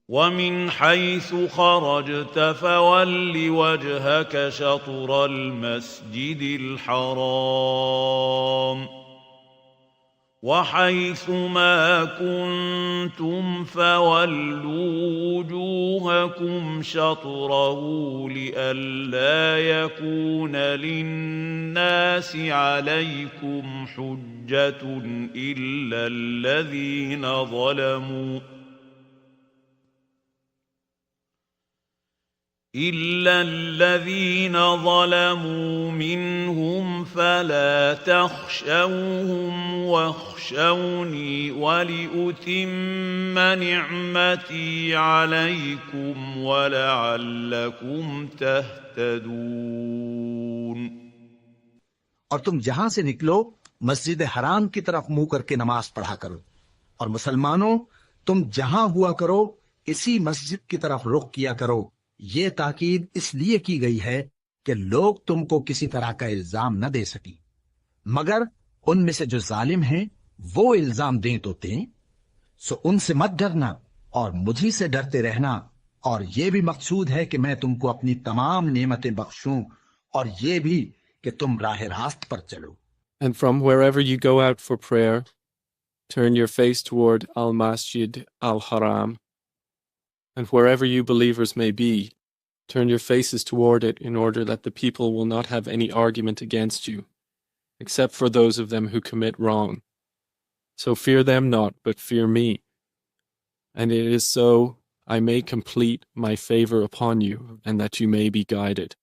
ومن حيث خرجت فول وجهك شطر المسجد الحرام وحيث ما كنتم فولوا وجوهكم شطره لئلا يكون للناس عليكم حجة إلا الذين ظلموا منهم فلا تخشوهم واخشوني ولأتم نعمتي عليكم ولعلكم تهتدون और तुम जहां से निकलो मस्जिद हराम की तरफ मुंह करके नमाज पढ़ा करो और मुसलमानों तुम जहां हुआ करो इसी मस्जिद की तरफ रुख किया करो। ये ताकीद इसलिए की गई है कि लोग तुमको किसी तरह का इल्जाम न दे सकें, मगर उनमें से जो जालिम हैं वो इल्जाम दें तो दें। सो उनसे मत डरना और मुझी से डरते रहना, और ये भी मकसूद है कि मैं तुमको अपनी तमाम नेमतें बख्शूं और ये भी कि तुम राह रास्त पर चलो। And from wherever you go out for prayer, turn your face toward Al-Masjid Al-Haram. And wherever you believers may be, turn your faces toward it in order that the people will not have any argument against you, except for those of them who commit wrong. So fear them not, but fear me. And it is so I may complete my favor upon you, and that you may be guided.